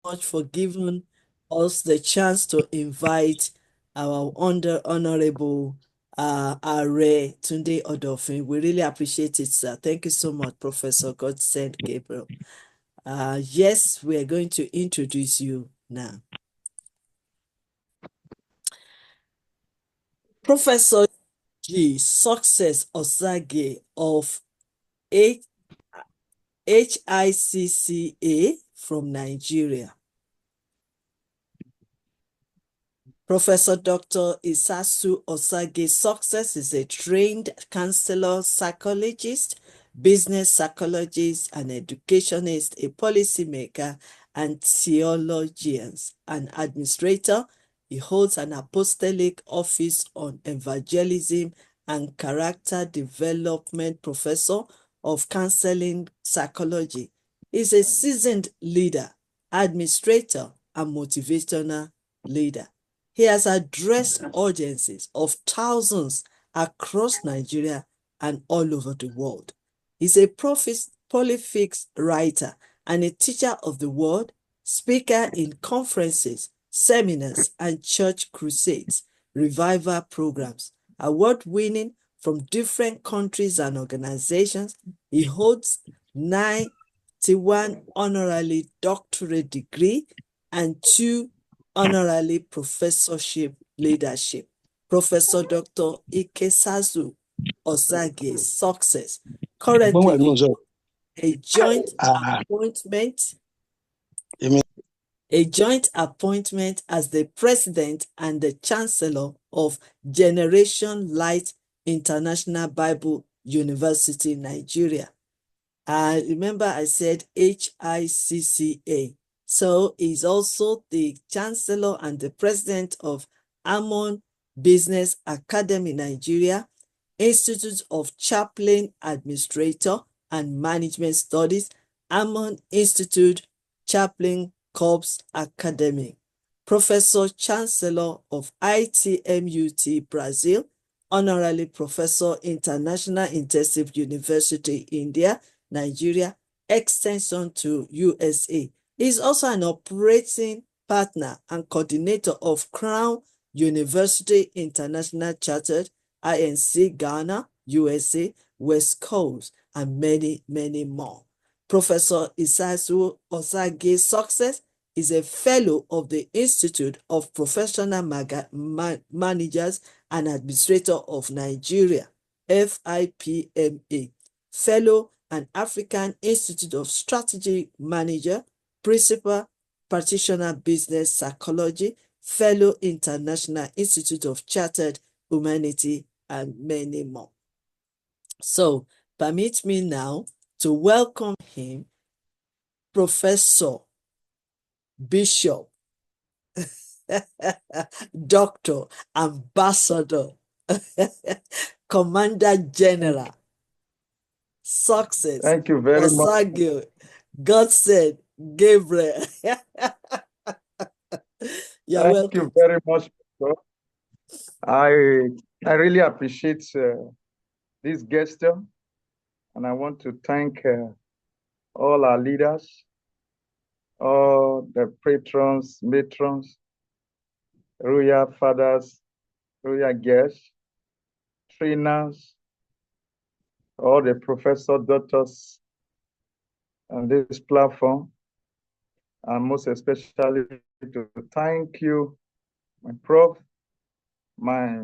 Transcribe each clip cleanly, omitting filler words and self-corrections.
much for giving us the chance to invite our honorable Are Tunde Odofin. We really appreciate it, sir. Thank you so much, Professor Godsend Gabriel. Yes, we are going to introduce you now. Professor G. Sucess Osagie of YYCI from Nigeria. Professor Dr. Isasu Osagie Sucess is a trained counselor, psychologist, business psychologist, and educationist, a policymaker, and theologian, an administrator. He holds an apostolic office on evangelism and character development, professor of counseling psychology. He's a seasoned leader, administrator, and motivational leader. He has addressed audiences of thousands across Nigeria and all over the world. He's a prolific writer and a teacher of the word, speaker in conferences, seminars, and church crusades, revival programs, award-winning from different countries and organizations. He holds 91 honorary doctorate degree and 2 honorary professorship leadership. Professor Dr. Ikesazu Osagie Sucess currently a joint appointment as the president and the chancellor of Generation Light International Bible University, Nigeria. I remember I said YYCI. So he's also the chancellor and the president of Amon Business Academy, Nigeria, Institute of Chaplain Administrator and Management Studies, Amon Institute Chaplain Corps Academy, Professor Chancellor of ITMUT Brazil, Honorary Professor International Intensive University, India, Nigeria, extension to USA. He is also an operating partner and coordinator of Crown University International Chartered, INC Ghana, USA, West Coast, and many, many more. Professor Isasu Osagie Sucess is a fellow of the Institute of Professional Managers and Administrator of Nigeria, FIPMA, fellow and African Institute of Strategy Manager, principal practitioner business psychology, fellow International Institute of Chartered Humanity, and many more. So, permit me now to welcome him, Professor, Bishop, Doctor, Ambassador, Commander General, Sucess. Thank you very Osagie, much. God said, Gabriel. You're Thank welcome. you very much. I really appreciate this gesture, and I want to thank all our leaders, all the patrons, matrons, royal fathers, royal guests, trainers, all the professor, doctors on this platform, and most especially to thank you, my Prof, my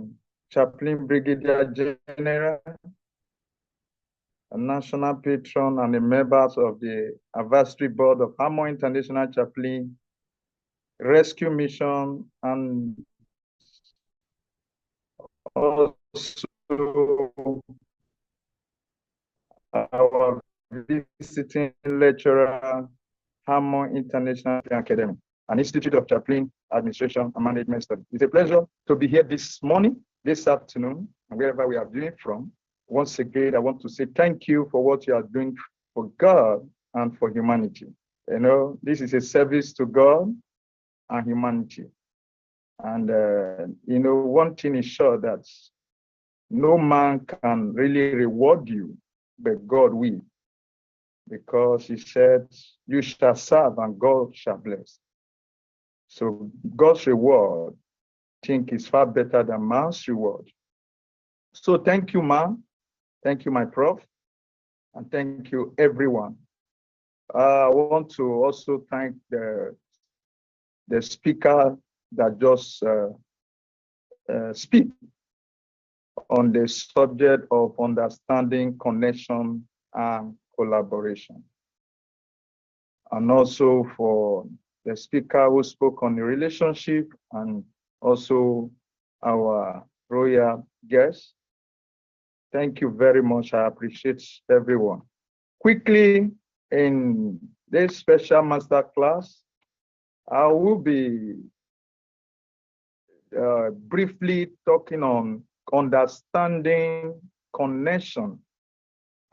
Chaplain Brigadier General, a national patron, and the members of the advisory board of Amon International Chaplain Rescue Mission, and also our visiting lecturer, Amon International Academy, an Institute of Chaplain Administration and Management Studies. It's a pleasure to be here this morning, this afternoon, and wherever we are doing from. Once again, I want to say thank you for what you are doing for God and for humanity. You know, this is a service to God and humanity. And, you know, one thing is sure that no man can really reward you, but God will. Because he said, you shall serve and God shall bless. So God's reward, I think, is far better than man's reward. So thank you, man. Thank you, my prof. And thank you, everyone. I want to also thank the speaker that just speak on the subject of understanding, connection, and collaboration. And also for the speaker who spoke on the relationship, and also our royal guest. Thank you very much. I appreciate everyone. Quickly, in this special master class, I will be briefly talking on understanding, connection,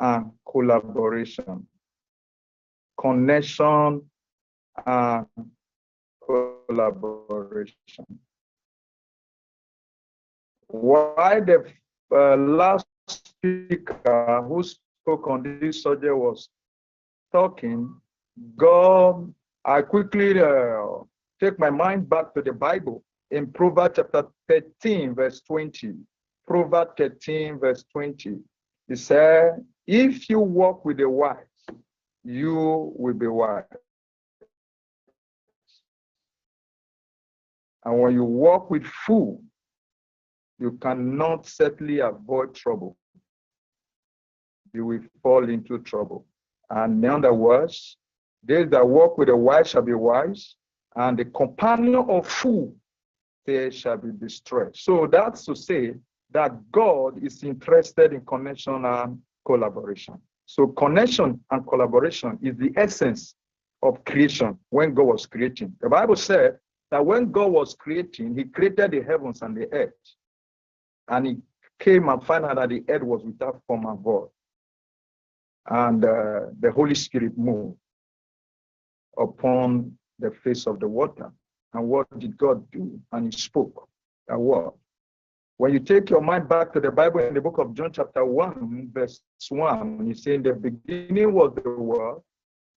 and collaboration. Connection and collaboration. Why the last speaker who spoke on this subject was talking, God, I quickly take my mind back to the Bible in Proverbs chapter 13, verse 20. Proverbs 13, verse 20. It said, if you walk with the wise, you will be wise. And when you walk with fools, you cannot certainly avoid trouble. You will fall into trouble. And in other words, they that walk with the wise shall be wise, and the companion of fool, they shall be destroyed. So that's to say that God is interested in connection and collaboration. So connection and collaboration is the essence of creation when God was creating. The Bible said that when God was creating, he created the heavens and the earth. And he came and found out that the earth was without form and void. And the Holy Spirit moved upon the face of the water. And what did God do? And he spoke a word. When you take your mind back to the Bible in the book of John chapter 1, verse 1, you say in the beginning was the word,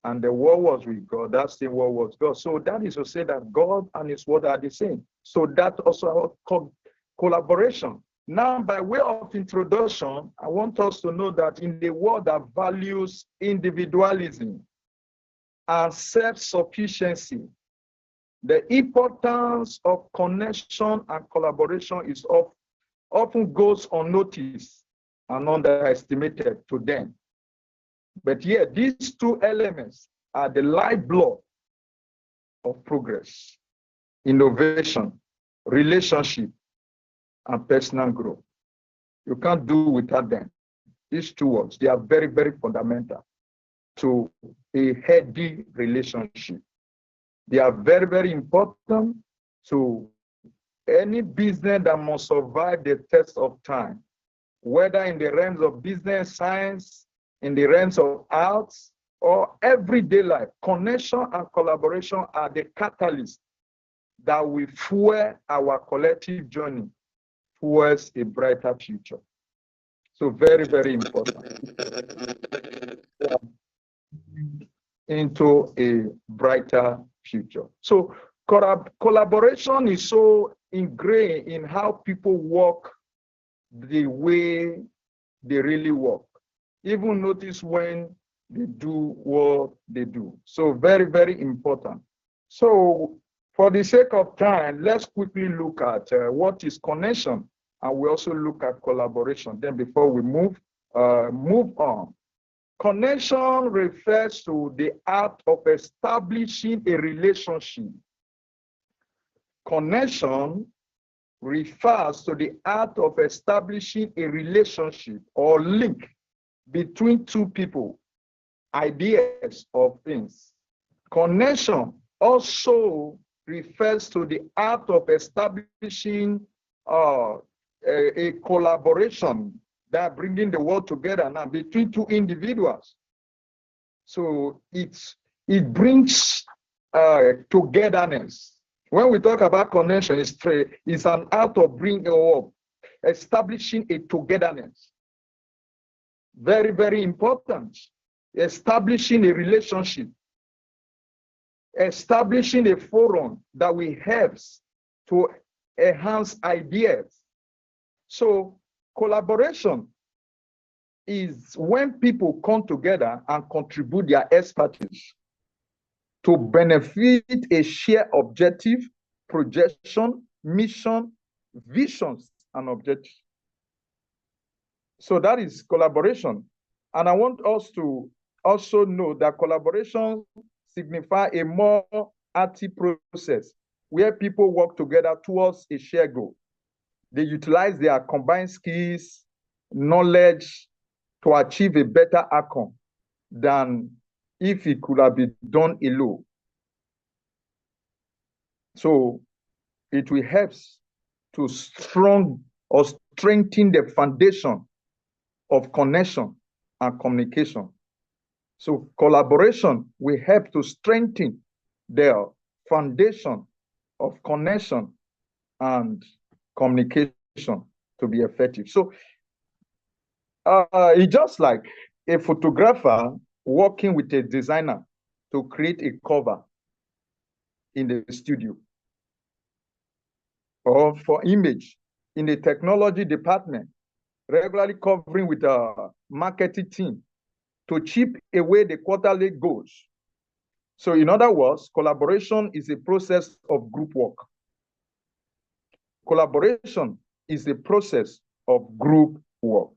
and the word was with God. That same word was God. So that is to say that God and his word are the same. So that also called collaboration. Now, by way of introduction, I want us to know that in the world that values individualism and self-sufficiency, the importance of connection and collaboration is often goes unnoticed and underestimated to them. But yet, these two elements are the lifeblood of progress, innovation, relationship, and personal growth. You can't do without them. These two words, they are very, very fundamental to a healthy relationship. They are very, very important to any business that must survive the test of time, whether in the realms of business, science, in the realms of arts, or everyday life. Connection and collaboration are the catalyst that will fuel our collective journey towards a brighter future. So very, very important. Into a brighter future. So collaboration is so ingrained in how people work the way they really work. Even notice when they do what they do. So very, very important. So for the sake of time, let's quickly look at what is connection, and we also look at collaboration. Then before we move on. Connection refers to the art of establishing a relationship. Connection refers to the art of establishing a relationship or link between two people, ideas, or things. Connection also refers to the art of establishing a collaboration that bringing the world together now between two individuals. So it brings togetherness. When we talk about connection, it's an art of bringing up, establishing a togetherness. Very, very important. Establishing a relationship establishing a forum that will help to enhance ideas. So collaboration is when people come together and contribute their expertise to benefit a shared objective, projection, mission, visions, and objectives. So that is collaboration. And I want us to also know that collaboration signifies a more active process where people work together towards a shared goal. They utilize their combined skills, knowledge to achieve a better outcome than if it could have been done alone. So it will help to strengthen the foundation of connection and communication. So collaboration will help to strengthen the foundation of connection and communication to be effective. So it's just like a photographer working with a designer to create a cover in the studio, or for image in the technology department, regularly covering with a marketing team to chip away the quarterly goals. So in other words, collaboration is a process of group work. Collaboration is a process of group work.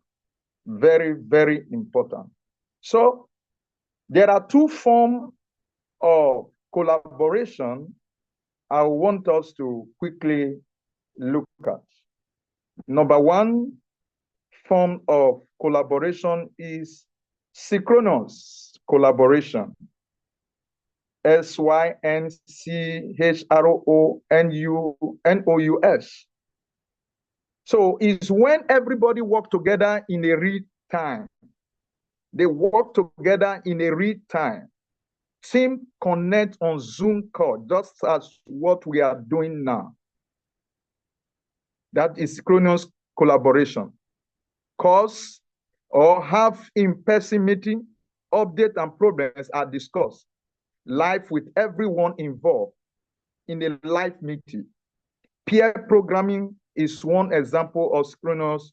Very, very important. So there are two forms of collaboration I want us to quickly look at. Number one form of collaboration is synchronous collaboration. synchronous. So it's when everybody work together in a real time. They work together in a real time. Team connect on Zoom call, just as what we are doing now. That is synchronous collaboration. Cause or have in-person meeting, update and problems are discussed live with everyone involved in a live meeting. Peer programming is one example of synchronous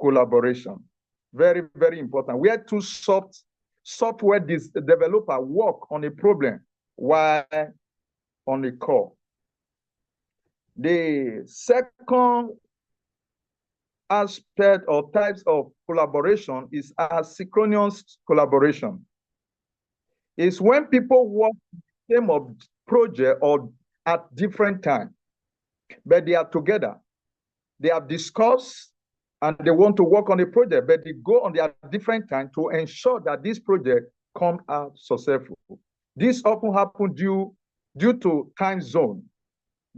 collaboration. Very, very important. Where two software developer work on a problem while on a call. The second aspect or types of collaboration is asynchronous collaboration. It's when people work on the same project or at different times, but they are together. They have discussed and they want to work on a project, but they go on their different time to ensure that this project comes out successful. This often happens due to time zone,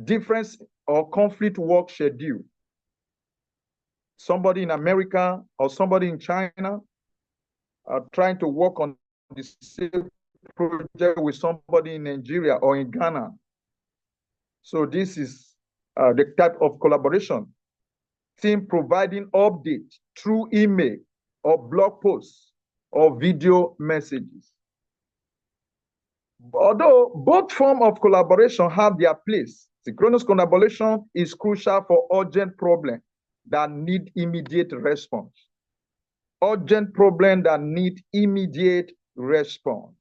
difference or conflict work schedule. Somebody in America or somebody in China are trying to work on the same project with somebody in Nigeria or in Ghana. So this is the type of collaboration. Team providing updates through email or blog posts or video messages. Although both forms of collaboration have their place, synchronous collaboration is crucial for urgent problems that need immediate response. Urgent problems that need immediate response.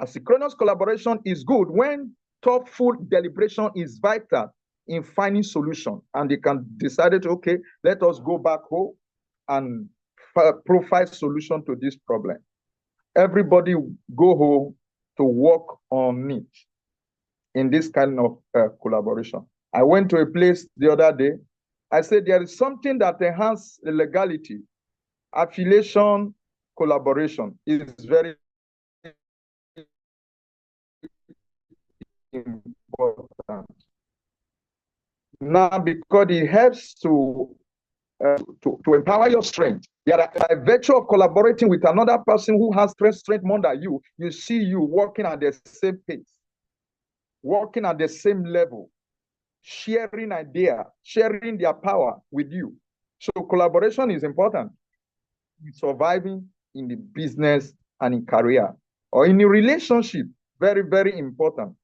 Asynchronous collaboration is good when thoughtful deliberation is vital in finding solution, and they can decide, okay, let us go back home and provide solution to this problem. Everybody go home to work on it in this kind of collaboration. I went to a place the other day. I said there is something that enhances the legality. Affiliation collaboration is very important. Now, because it helps to empower your strength. By virtue of collaborating with another person who has strength more than you, you see you working at the same pace, working at the same level, sharing ideas, sharing their power with you. So collaboration is important in surviving in the business and in career. or in a relationship, very, very important.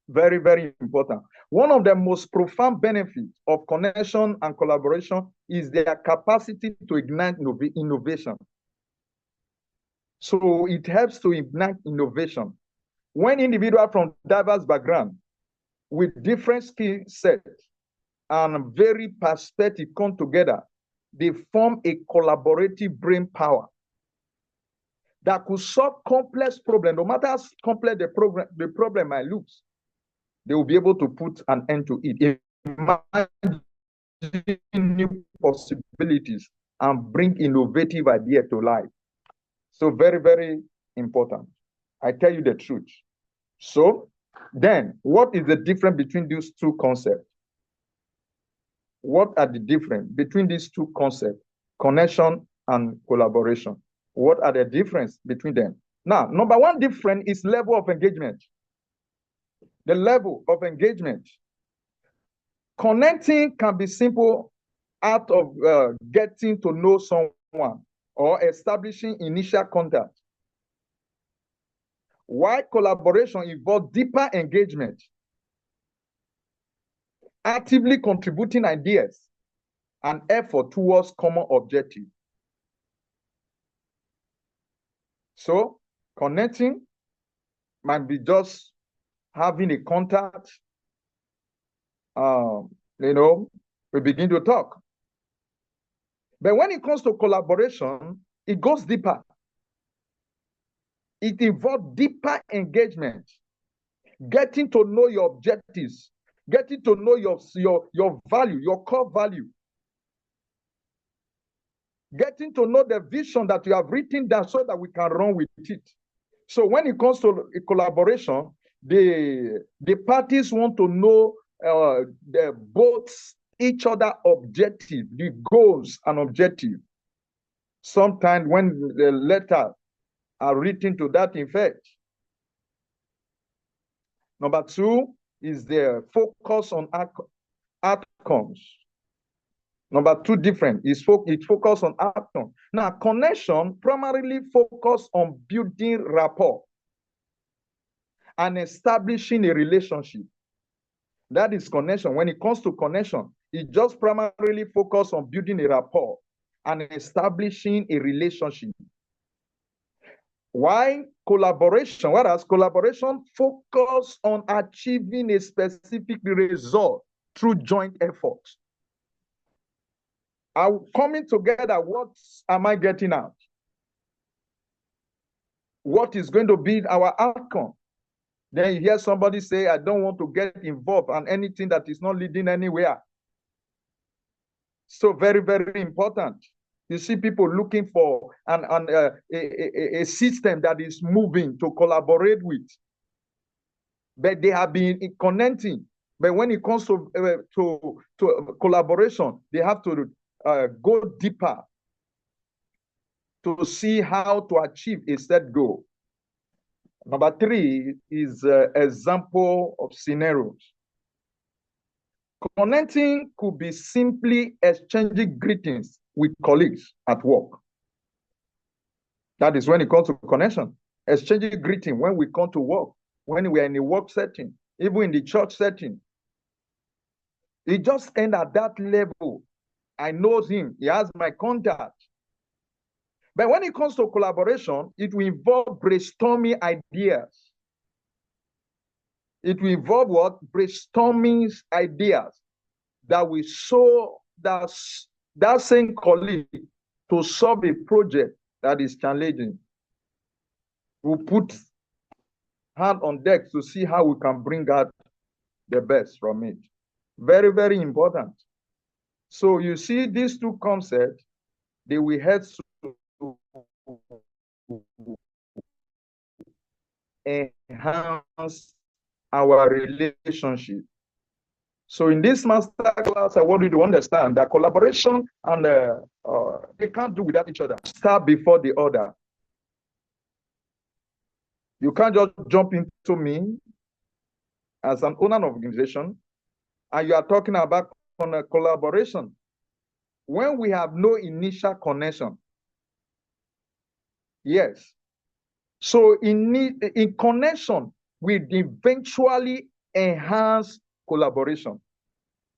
Very, very important. One of the most profound benefits of connection and collaboration is their capacity to ignite innovation. So it helps to ignite innovation. When individuals from diverse backgrounds with different skill sets and very perspective come together, they form a collaborative brain power that could solve complex problems. No matter how complex the problem might look, they will be able to put an end to it. Imagine new possibilities and bring innovative ideas to life. So very, very important. I tell you the truth. So then, what is the difference between these two concepts? What are the difference between these two concepts, connection and collaboration? What are the difference between them? Now, number one difference is level of engagement. The level of engagement. Connecting can be simple out of getting to know someone or establishing initial contact. While collaboration involves deeper engagement, actively contributing ideas and effort towards common objective. So connecting might be just having a contact, we begin to talk. But when it comes to collaboration, it goes deeper. It involves deeper engagement, getting to know your objectives, getting to know your value, your core value, getting to know the vision that you have written down so that we can run with it. So when it comes to a collaboration, the parties want to know both each other objective, the goals and objective. Sometimes when the letters are written to that effect. Number two is the focus on outcomes. Number two different is it focus on outcome. Now, connection primarily focus on building rapport and establishing a relationship. That is connection. When it comes to connection, it just primarily focus on building a rapport and establishing a relationship. Why collaboration? Whereas collaboration focus on achieving a specific result through joint efforts. Are coming together, what am I getting out? What is going to be our outcome? Then you hear somebody say, I don't want to get involved on anything that is not leading anywhere. So very, very important. You see people looking for a system that is moving to collaborate with. But they have been connecting. But when it comes to collaboration, they have to go deeper to see how to achieve a set goal. Number three is example of scenarios. Connecting could be simply exchanging greetings with colleagues at work. That is when it comes to connection. Exchanging greeting when we come to work, when we are in a work setting, even in the church setting. It just ends at that level. I know him. He has my contact. But when it comes to collaboration, it will involve brainstorming ideas. It will involve what? Brainstorming ideas that will show that same colleague to solve a project that is challenging. We'll put hand on deck to see how we can bring out the best from it. Very, very important. So you see these two concepts, they will help to enhance our relationship. So in this masterclass, I want you to understand that collaboration and they can't do without each other. Start before the other. You can't just jump into me as an owner of an organization and you are talking about collaboration when we have no initial connection. Yes. So in connection will eventually enhance collaboration.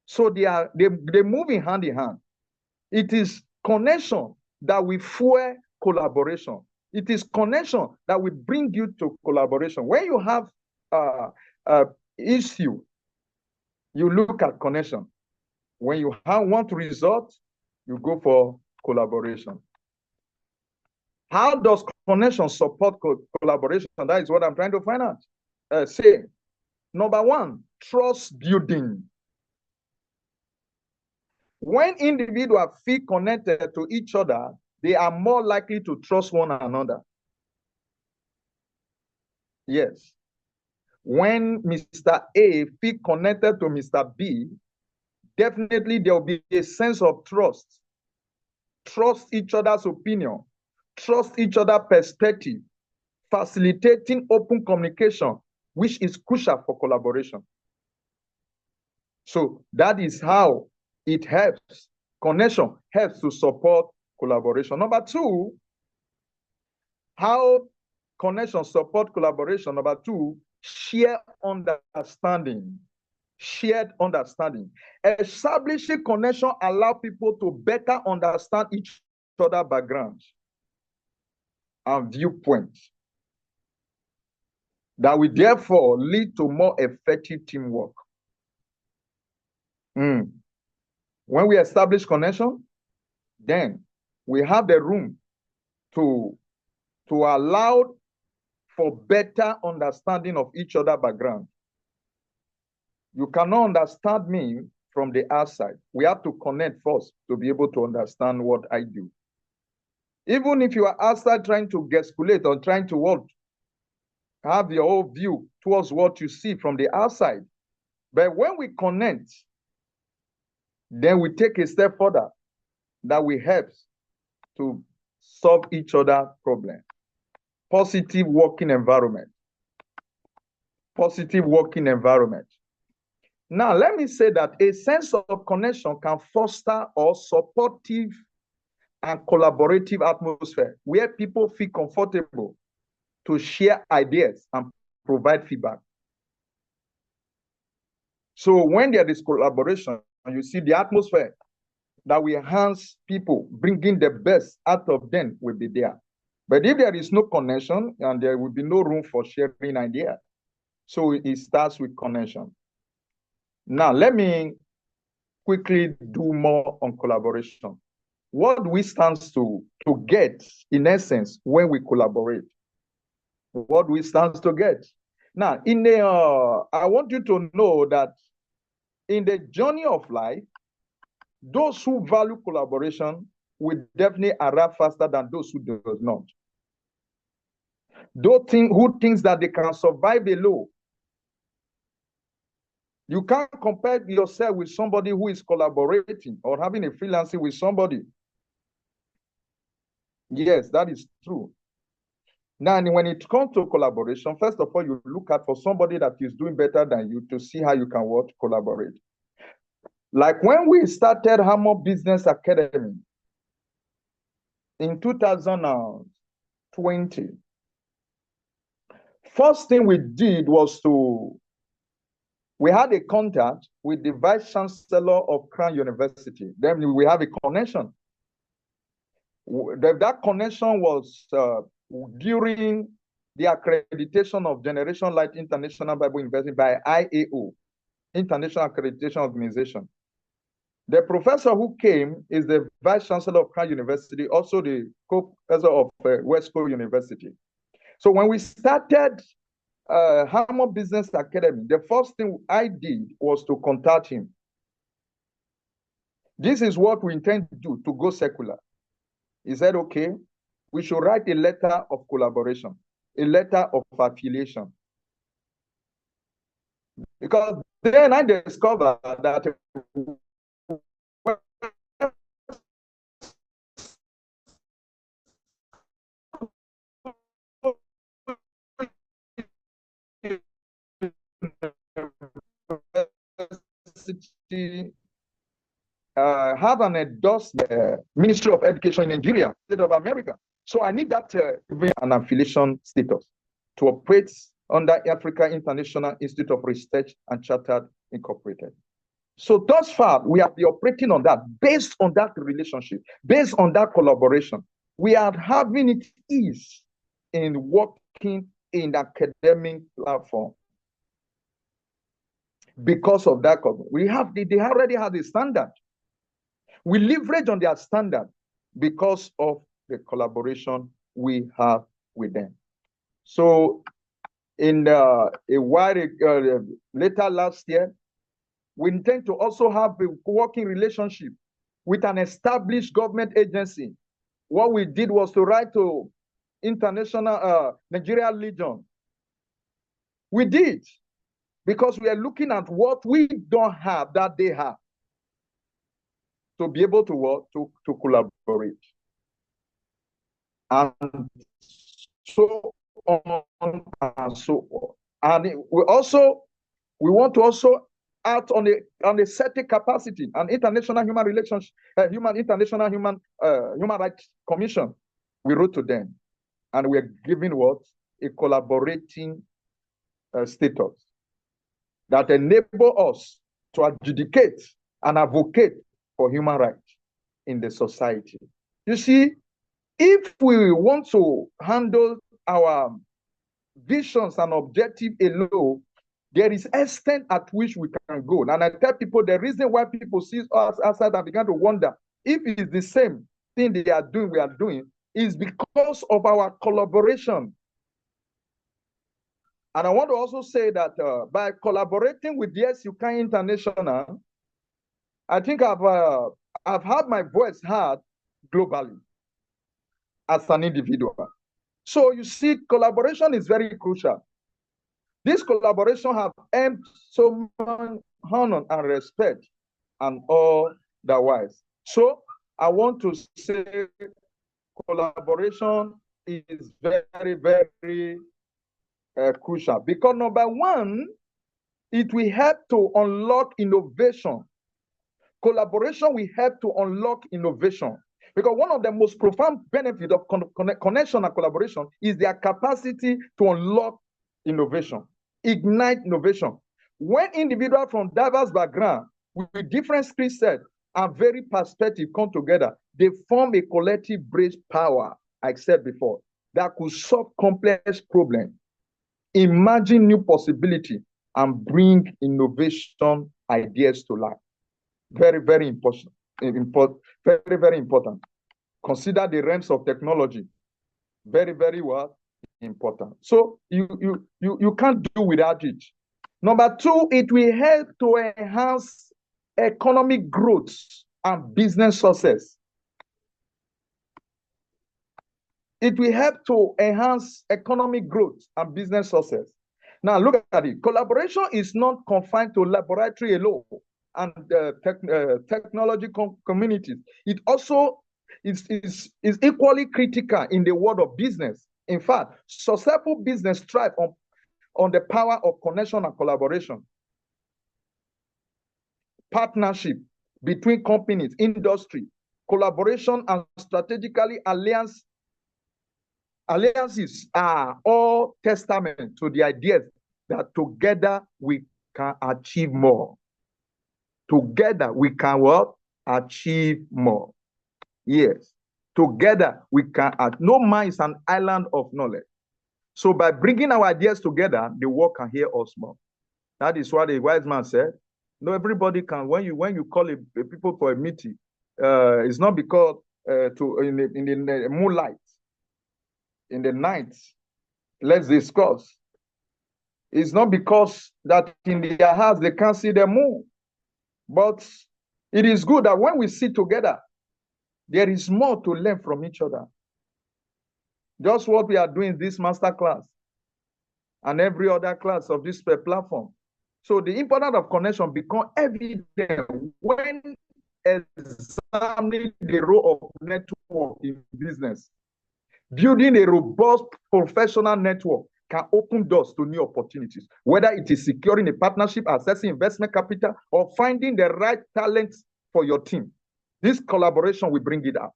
So they move in hand. It is connection that will fuel collaboration. It is connection that will bring you to collaboration. When you have issue, you look at connection. When you want result, you go for collaboration. How does connection support collaboration? That is what I'm trying to find out. Say, number one, trust building. When individuals feel connected to each other, they are more likely to trust one another. Yes. When Mr. A feel connected to Mr. B, definitely there will be a sense of trust. Trust each other's opinion. Trust each other's perspective. Facilitating open communication, which is crucial for collaboration. So that is how it helps. Connection helps to support collaboration. Number two, how connection support collaboration. Number two, share understanding. Shared understanding. Establishing connection allow people to better understand each other's backgrounds and viewpoints. That will therefore lead to more effective teamwork. When we establish connection, then we have the room to allow for better understanding of each other's background. You cannot understand me from the outside. We have to connect first to be able to understand what I do. Even if you are outside trying to gesticulate or trying to have your whole view towards what you see from the outside. But when we connect, then we take a step further that will help to solve each other's problem. Positive working environment. Positive working environment. Now, let me say that a sense of connection can foster a supportive and collaborative atmosphere where people feel comfortable to share ideas and provide feedback. So when there is collaboration, you see the atmosphere that will enhance people, bringing the best out of them will be there. But if there is no connection, and there will be no room for sharing ideas. So it starts with connection. Now, let me quickly do more on collaboration. What do we stand to get, in essence, when we collaborate? What do we stand to get? Now, I want you to know that in the journey of life, those who value collaboration will definitely arrive faster than those who do not. Those who thinks that they can survive alone. You can't compare yourself with somebody who is collaborating or having a freelancing with somebody. Yes, that is true. Now, when it comes to collaboration, first of all, you look at for somebody that is doing better than you to see how you can collaborate. Like when we started Hammer Business Academy in 2020, first thing we did was we had a contact with the Vice Chancellor of Crown University. Then we have a connection. That connection was during the accreditation of Generation Light International Bible University by IAO, International Accreditation Organization. The professor who came is the Vice Chancellor of Crown University, also the co-professor of Y.Y.C.I University. So when we started Hammer Business Academy, the first thing I did was to contact him. This is what we intend to do to go secular. He said, okay, we should write a letter of collaboration, a letter of affiliation. Because then I discovered that have an endorsed Ministry of Education in Nigeria, State of America. So I need that an affiliation status to operate under Africa International Institute of Research and Chartered Incorporated. So thus far, we have been operating on that, based on that relationship, based on that collaboration. We are having it ease in working in the academic platform. Because of that, they already have a standard. We leverage on their standard because of the collaboration we have with them. So in a while later last year, we intend to also have a working relationship with an established government agency. What we did was to write to International Nigeria Legion. We did, because we are looking at what we don't have that they have, to be able to work, to collaborate. And so on and so on. And we want to also act on a certain capacity, an international human relations, international human rights commission. We wrote to them, and we're giving what? A collaborating status that enable us to adjudicate and advocate for human rights in the society. You see, if we want to handle our visions and objectives alone, there is extent at which we can go. And I tell people, the reason why people see us outside and begin to wonder if it's the same thing they are doing, we are doing, is because of our collaboration. And I want to also say that by collaborating with the YYCI International, I think I've had my voice heard globally as an individual. So you see, collaboration is very crucial. This collaboration has earned so much honor and respect and all the wise. So I want to say collaboration is very, very crucial, because number one, it will help to unlock innovation. Collaboration will help to unlock innovation, because one of the most profound benefits of connection and collaboration is their capacity to unlock innovation, ignite innovation. When individuals from diverse backgrounds with different skill sets and varied perspectives come together, they form a collective brain power, I said before, that could solve complex problems, imagine new possibilities, and bring innovation ideas to life. Very, very important. Very, very important. Consider the realms of technology. Very, very well important. So you can't do without it. Number two, it will help to enhance economic growth and business success. It will help to enhance economic growth and business success. Now look at it. Collaboration is not confined to laboratory alone and technology communities. It also is equally critical in the world of business. In fact, successful business thrive on the power of connection and collaboration. Partnership between companies, industry, collaboration, and strategically alliances are all testament to the ideas that together we can achieve more. Together we can what? Achieve more. Yes. Together we can no man is an island of knowledge. So by bringing our ideas together, the world can hear us more. That is what a wise man said. No, everybody can. When you call people for a meeting, it's not because in the moonlight, in the night, let's discuss. It's not because that in their house they can't see the moon. But it is good that when we sit together, there is more to learn from each other. Just what we are doing this masterclass and every other class of this platform. So the importance of connection becomes evident when examining the role of network in business. Building a robust professional network can open doors to new opportunities, whether it is securing a partnership, accessing investment capital, or finding the right talents for your team. This collaboration will bring it out.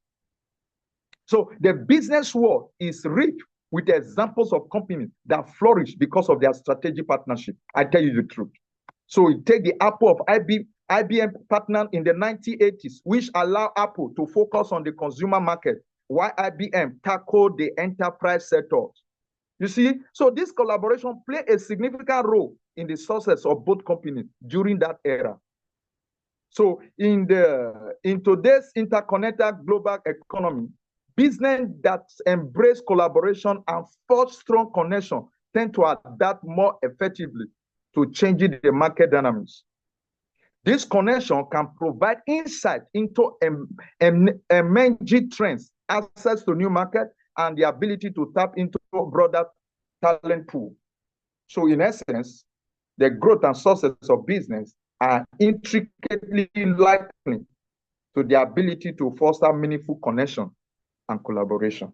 So the business world is rich with examples of companies that flourish because of their strategic partnership. I tell you the truth. So you take the Apple of IBM partner in the 1980s, which allowed Apple to focus on the consumer market, while IBM tackled the enterprise sector. You see, so this collaboration played a significant role in the success of both companies during that era. So in today's interconnected global economy, business that embrace collaboration and forge strong connection tend to adapt more effectively to changing the market dynamics. This connection can provide insight into emerging trends, access to new market, and the ability to tap into a broader talent pool. So in essence, the growth and success of business are intricately linked to the ability to foster meaningful connection and collaboration.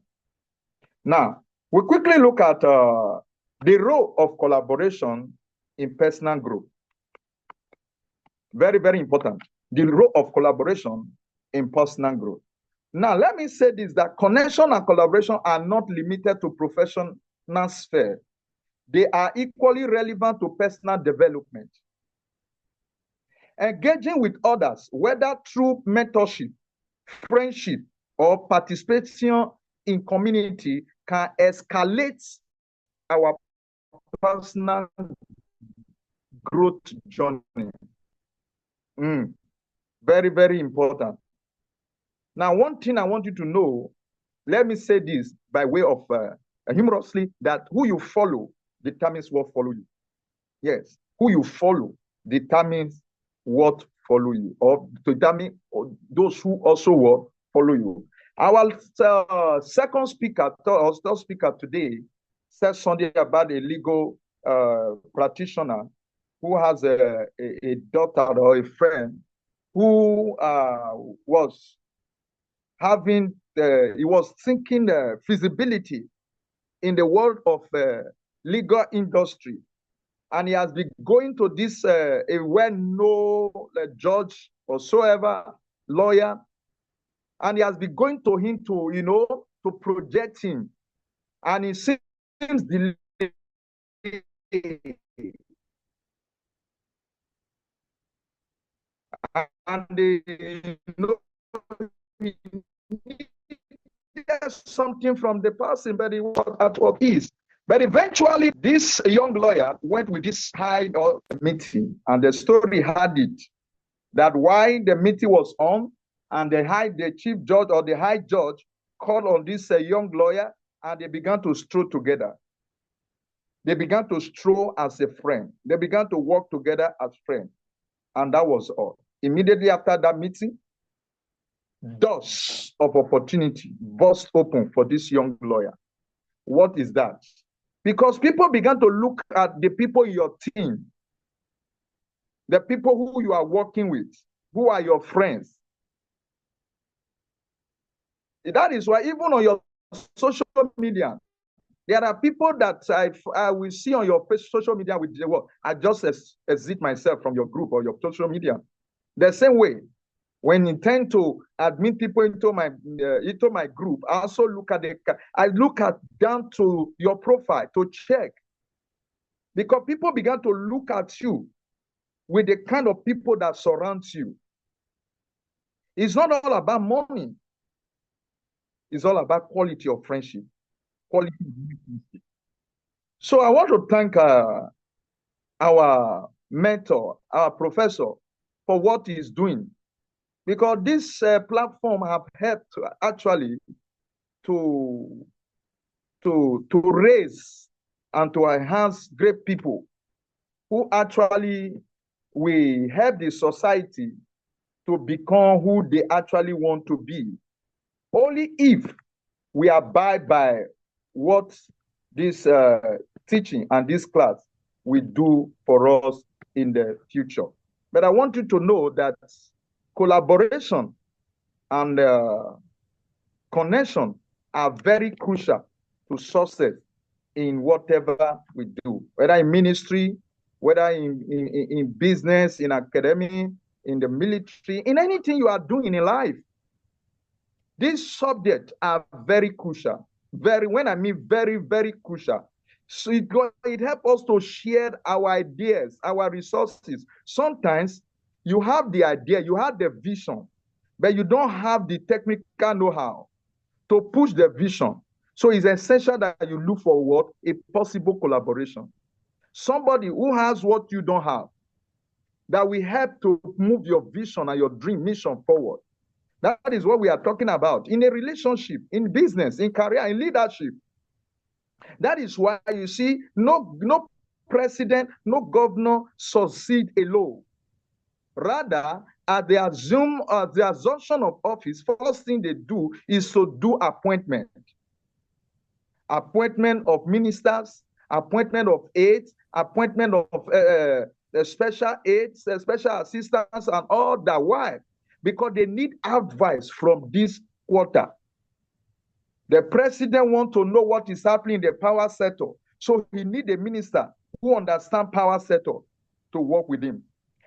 Now, we quickly look at the role of collaboration in personal growth. Very, very important. The role of collaboration in personal growth. Now, let me say this, that connection and collaboration are not limited to professional sphere. They are equally relevant to personal development. Engaging with others, whether through mentorship, friendship, or participation in community, can escalate our personal growth journey. Very, very important. Now, one thing I want you to know, let me say this by way of humorously, that who you follow determines what follow you. Yes, who you follow determines what follow you, or determine those who also will follow you. Our second speaker, or third speaker today, said something about a legal practitioner who has a daughter or a friend who was having, he was thinking feasibility in the world of legal industry. And he has been going to this a well-known judge or so ever lawyer, and he has been going to him to, to project him. And it seems delayed. And something from the person, but he was at what is. But eventually, this young lawyer went with this high meeting, and the story had it that while the meeting was on, and the chief judge or the high judge called on this young lawyer, and they began to stroll together. They began to stroll as a friend. They began to work together as friends, and that was all. Immediately after that meeting, doors of opportunity burst open for this young lawyer. What is that? Because people began to look at the people in your team, the people who you are working with, who are your friends. That is why even on your social media, there are people that I will see on your social media with the word, I just exit myself from your group or your social media. The same way, when you tend to admit people into my group, I also look at down to your profile to check, because people began to look at you with the kind of people that surrounds you. It's not all about money. It's all about quality of friendship, quality of relationship. So I want to thank our mentor, our professor, for what he's doing, because this platform have helped actually to raise and to enhance great people who actually will help the society to become who they actually want to be. Only if we abide by what this teaching and this class will do for us in the future. But I want you to know that collaboration and connection are very crucial to success in whatever we do, whether in ministry, whether in business, in academy, in the military, in anything you are doing in life. These subjects are very crucial. When I mean very, very crucial. So it helps us to share our ideas, our resources. Sometimes you have the idea, you have the vision, but you don't have the technical know-how to push the vision. So it's essential that you look for what? A possible collaboration. Somebody who has what you don't have, that will help to move your vision and your dream mission forward. That is what we are talking about in a relationship, in business, in career, in leadership. That is why you see no president, no governor succeed alone. Rather, at the assumption of office, first thing they do is to do appointment of ministers, appointment of aides, appointment of the special aides, the special assistants, and all that. Why? Because they need advice from this quarter. The president wants to know what is happening in the power sector. So he needs a minister who understands power sector to work with him.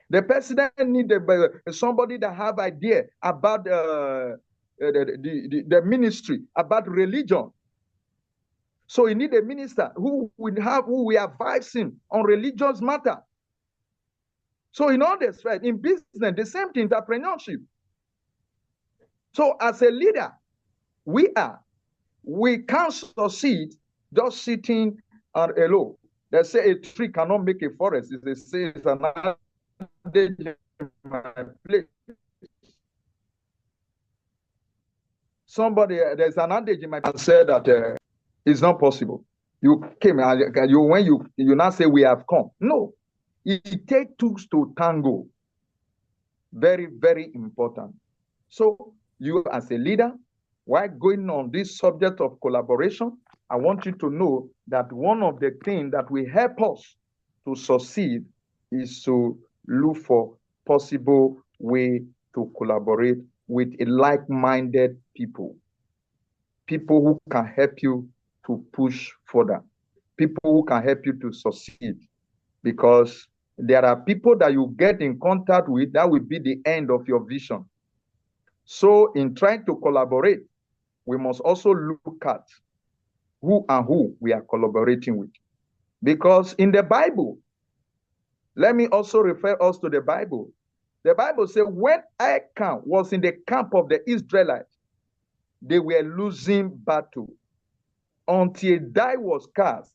The president needs somebody that have idea about the ministry, about religion. So he needs a minister who will advise him on religious matter. So in all this, right, in business, the same thing, entrepreneurship. So as a leader, we can't succeed just sitting alone. They say a tree cannot make a forest. They say it's an adage in my place. There's an adage in my place that said that it's not possible. You came, when you now say we have come. No, it takes two to tango. Very, very important. So you as a leader, while going on this subject of collaboration, I want you to know that one of the things that will help us to succeed is to look for possible way to collaborate with like-minded people. People who can help you to push further. People who can help you to succeed. Because there are people that you get in contact with that will be the end of your vision. So in trying to collaborate, we must also look at who we are collaborating with. Because in the Bible, let me also refer us to the Bible. The Bible says when Achan was in the camp of the Israelites, they were losing battle until a die was cast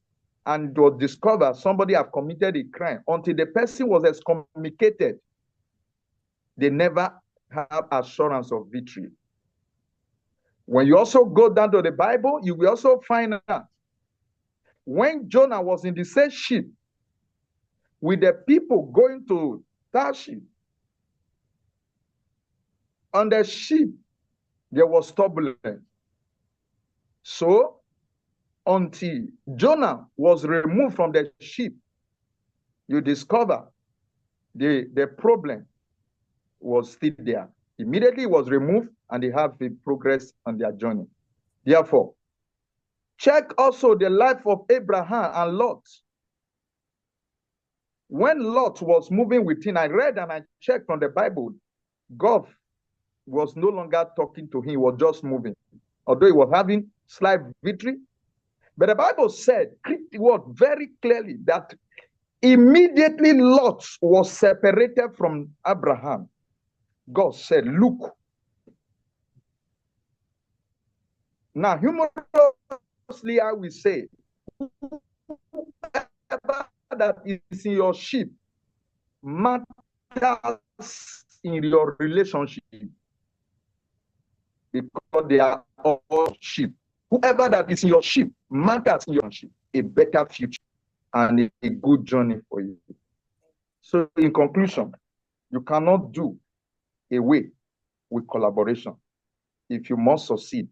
and it was discovered somebody had committed a crime. Until the person was excommunicated, they never have assurance of victory. When you also go down to the Bible, you will also find out when Jonah was in the same ship with the people going to Tarshish, on the ship, there was turbulence. So, until Jonah was removed from the ship, you discover the problem was still there. Immediately it was removed and they have the progress on their journey. Therefore, check also the life of Abraham and Lot. When Lot was moving with him, I read and I checked from the Bible, God was no longer talking to him, he was just moving. Although he was having slight victory. But the Bible said very clearly that immediately Lot was separated from Abraham. God said, look. Now, humorously, I will say, whoever that is in your ship matters in your relationship because they are all sheep. Whoever that is in your ship matters in your ship, a better future and a good journey for you. So in conclusion, you cannot do away with collaboration if you must succeed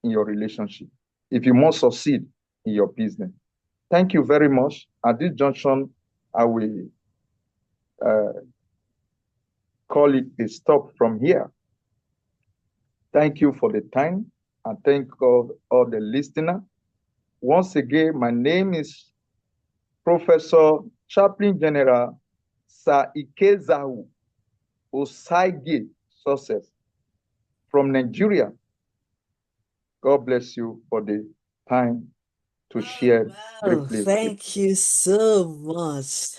in your relationship, if you must succeed in your business. Thank you very much. At this junction, I will call it a stop from here. Thank you for the time, and thank all the listeners. Once again, my name is Professor Chaplain General Sir Ikezahu Osagie Sucess from Nigeria. God bless you for the time to share Oh, briefly. thank you so much.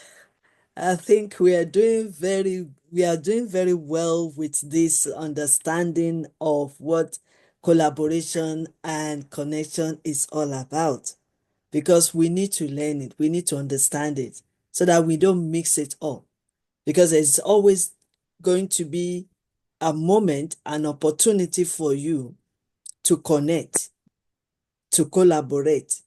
I think we are doing very well with this understanding of what collaboration and connection is all about, because we need to learn it, we need to understand it so that we don't mix it up, because it's always going to be a moment, an opportunity for you to connect, to collaborate,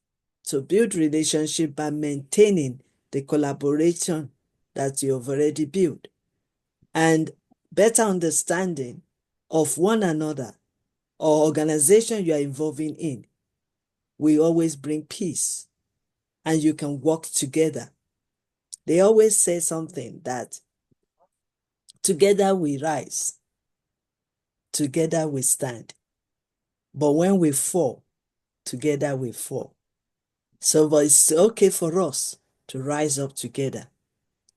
to build relationship by maintaining the collaboration that you've already built, and better understanding of one another or organization you are involving in will always bring peace, and you can work together. They always say something that together we rise, together we stand, but when we fall, together we fall. So, but it's okay for us to rise up together.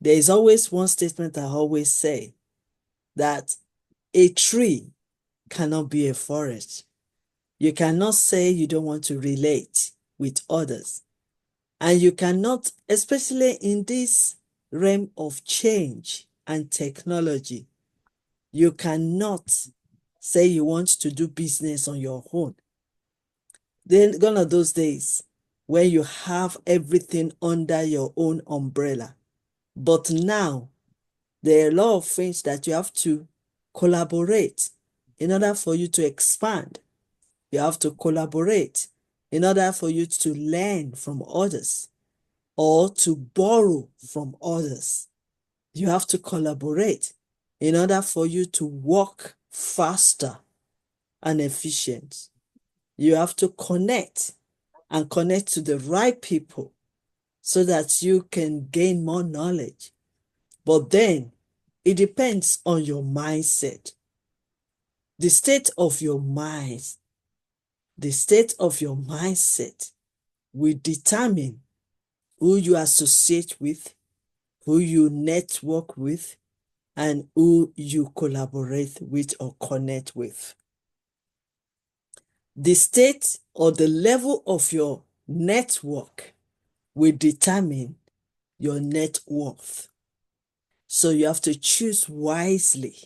There is always one statement I always say, that a tree cannot be a forest. You cannot say you don't want to relate with others. And you cannot, especially in this realm of change and technology, you cannot say you want to do business on your own. Then gone are those days when you have everything under your own umbrella. But now there are a lot of things that you have to collaborate in order for you to expand. You have to collaborate in order for you to learn from others or to borrow from others. You have to collaborate in order for you to work faster and efficient. You have to connect and connect to the right people so that you can gain more knowledge. But then it depends on your mindset, the state of your mind, the state of your mindset will determine who you associate with, who you network with, and who you collaborate with or connect with. The state or the level of your network will determine your net worth. So you have to choose wisely.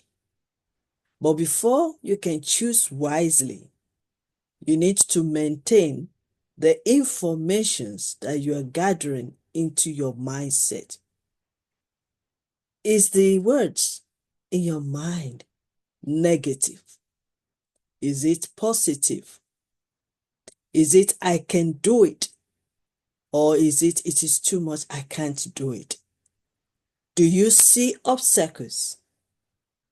But before you can choose wisely, you need to maintain the informations that you are gathering into your mindset. Is the words in your mind negative? Is it positive? Is it I can do it? Or is it is too much, I can't do it? Do you see obstacles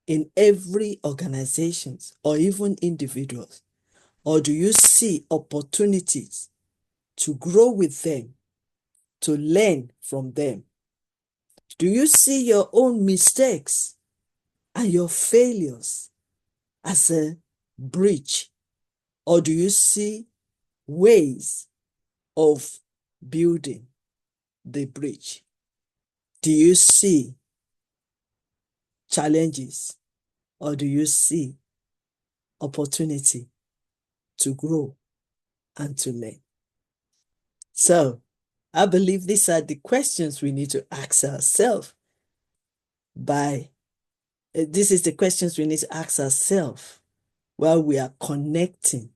in every organization or even individuals? Or do you see opportunities to grow with them, to learn from them? Do you see your own mistakes and your failures as a bridge? Or do you see ways of building the bridge? Do you see challenges, or do you see opportunity to grow and to learn? So I believe these are the questions we need to ask ourselves this is the questions we need to ask ourselves while we are connecting,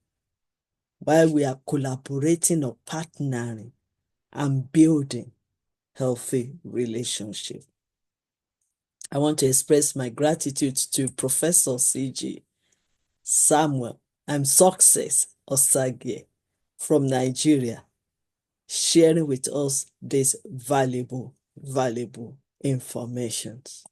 while we are collaborating or partnering and building healthy relationship. I want to express my gratitude to Professor C.G. Samuel and Sucess Osagie from Nigeria, sharing with us this valuable information.